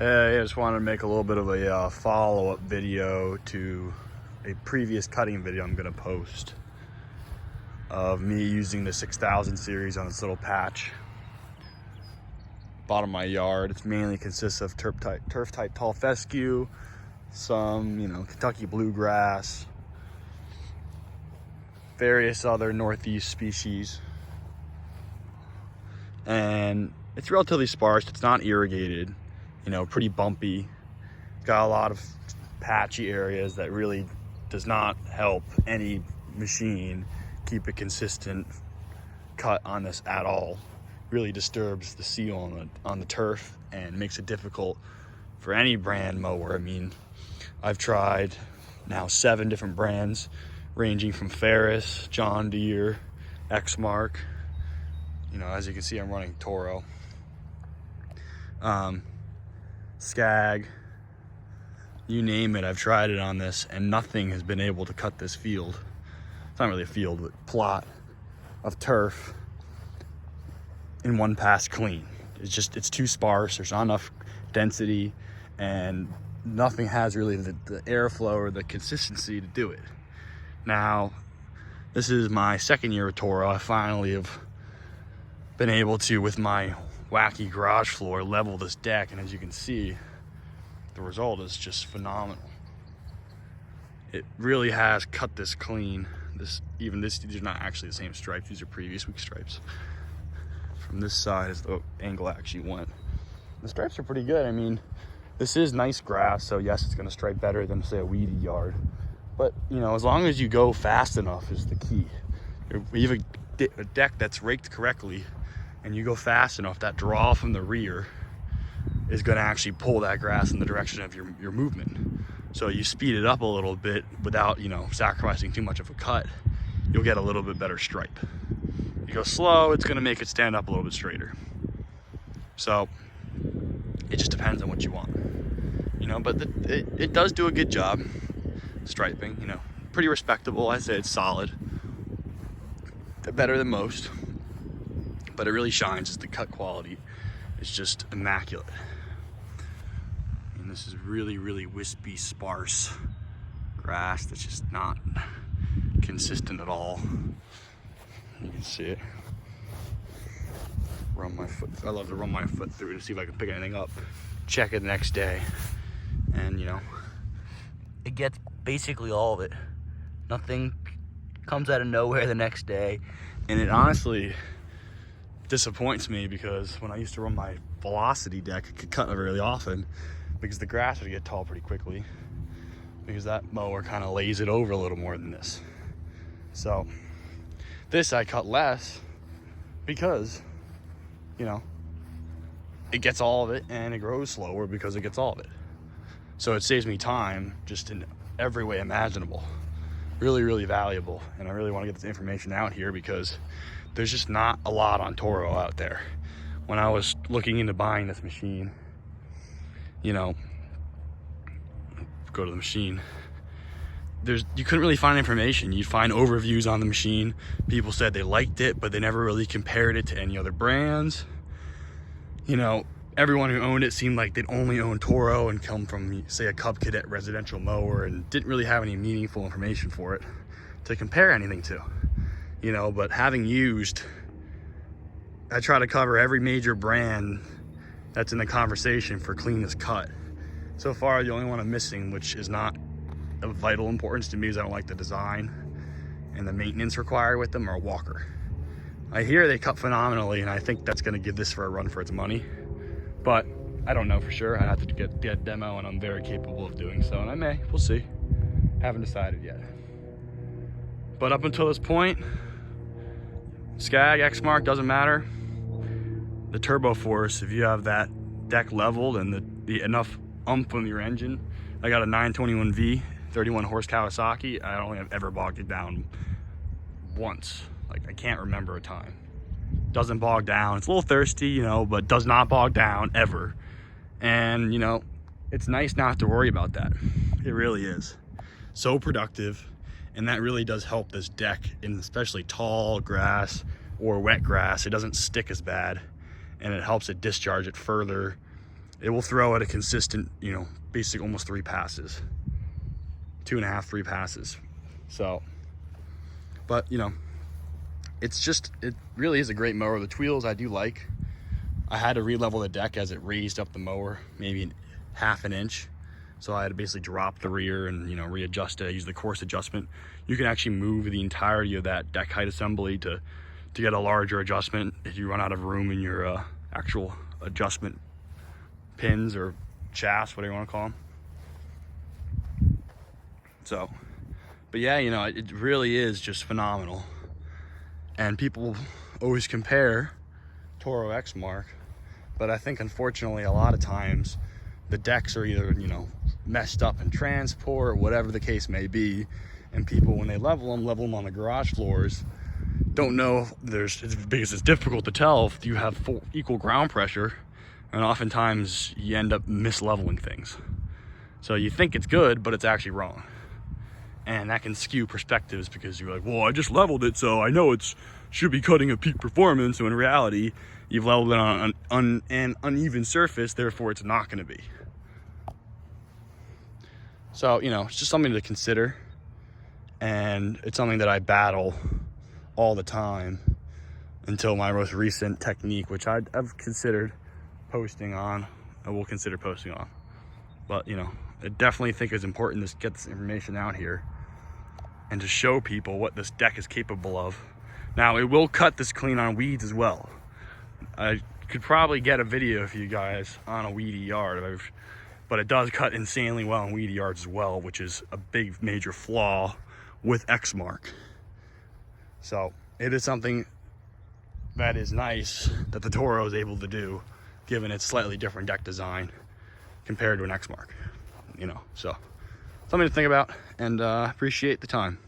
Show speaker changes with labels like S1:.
S1: Hey, I just wanted to make a little bit of a follow-up video to a previous cutting video I'm going to post of me using the 6000 series on this little patch. Bottom of my yard. It mainly consists of turf type tall fescue, some, Kentucky bluegrass, various other northeast species. And it's relatively sparse. It's not irrigated. Pretty bumpy. Got a lot of patchy areas that really does not help any machine keep a consistent cut on this at all. Really disturbs the seal on the turf and makes it difficult for any brand mower. I mean, I've tried now 7 different brands, ranging from Ferris, John Deere, Exmark. As you can see, I'm running Toro. Skag, you name it, I've tried it on this, and nothing has been able to cut this field. It's not really a field, but plot of turf in one pass clean. It's too sparse. There's not enough density, and nothing has really the airflow or the consistency to do it. Now, this is my 2nd year with Toro. I finally have been able to, with my wacky garage floor, level this deck, and as you can see, the result is just phenomenal. It really has cut this clean. These are not actually the same stripes. These are previous week stripes. From this side is the angle actually went. The stripes are pretty good. I mean, this is nice grass, so yes, it's going to stripe better than, say, a weedy yard. But as long as you go fast enough is the key. If you have a deck that's raked correctly, and you go fast enough, that draw from the rear is going to actually pull that grass in the direction of your movement. So you speed it up a little bit without, sacrificing too much of a cut, you'll get a little bit better stripe. You go slow, it's going to make it stand up a little bit straighter. So it just depends on what you want. But it does do a good job striping, pretty respectable. I'd say it's solid. Better than most. But it really shines as the cut quality is just immaculate. And this is really, really wispy, sparse grass that's just not consistent at all. You can see it. Run my foot. I love to run my foot through to see if I can pick anything up. Check it the next day, and it gets basically all of it. Nothing comes out of nowhere the next day, and it honestly disappoints me, because when I used to run my velocity deck, I could cut it really often because the grass would get tall pretty quickly, because that mower kind of lays it over a little more than this. So this I cut less because it gets all of it, and it grows slower because it gets all of it. So it saves me time just in every way imaginable. Really, really valuable. And I really want to get this information out here because there's just not a lot on Toro out there. When I was looking into buying this machine, go to the machine, you couldn't really find information. You'd find overviews on the machine. People said they liked it, but they never really compared it to any other brands. Everyone who owned it seemed like they'd only own Toro and come from, say, a Cub Cadet residential mower, and didn't really have any meaningful information for it to compare anything to. But having used, I try to cover every major brand that's in the conversation for cleanest cut. So far, the only one I'm missing, which is not of vital importance to me, is I don't like the design and the maintenance required with them, are Walker. I hear they cut phenomenally, and I think that's going to give this for a run for its money. But I don't know for sure. I have to get a demo, and I'm very capable of doing so, and I may. We'll see. Haven't decided yet. But up until this point, Skag, Exmark, doesn't matter. The Turbo Force, if you have that deck leveled and the enough oomph in your engine. I got a 921V, 31 horse Kawasaki. I don't think I've ever bogged it down once. I can't remember a time. Doesn't bog down. It's a little thirsty, but does not bog down ever. And, it's nice not to worry about that. It really is. So productive. And that really does help this deck, in especially tall grass or wet grass. It doesn't stick as bad, and it helps it discharge it further it will throw at a consistent, you know, basic almost 3 passes, 2.5, 3 passes. So, but you know, it's just, it really is a great mower. The wheels I do like. I had to re-level the deck as it raised up the mower, maybe 1/2 inch. So I had to basically drop the rear and, you know, readjust it. I use the course adjustment. You can actually move the entirety of that deck height assembly to get a larger adjustment if you run out of room in your actual adjustment pins or shafts, whatever you want to call them. So, but yeah, you know, it really is just phenomenal. And people always compare Toro Exmark, but I think unfortunately a lot of times the decks are either, you know, messed up in transport, whatever the case may be, and people, when they level them on the garage floors, don't know because it's difficult to tell if you have full equal ground pressure, and oftentimes you end up misleveling things. So you think it's good, but it's actually wrong. And that can skew perspectives because you're like, well, I just leveled it, so I know it should be cutting at peak performance. So in reality, you've leveled it on an uneven surface, therefore it's not going to be. So, you know, it's just something to consider. And it's something that I battle all the time until my most recent technique, which I've considered posting on, I will consider posting on. But, you know, I definitely think it's important to get this information out here and to show people what this deck is capable of. Now, it will cut this clean on weeds as well. I could probably get a video for you guys on a weedy yard, but it does cut insanely well in weedy yards as well, which is a big major flaw with Exmark. So it is something that is nice that the Toro is able to do, given its slightly different deck design compared to an Exmark, you know. So something to think about, and appreciate the time.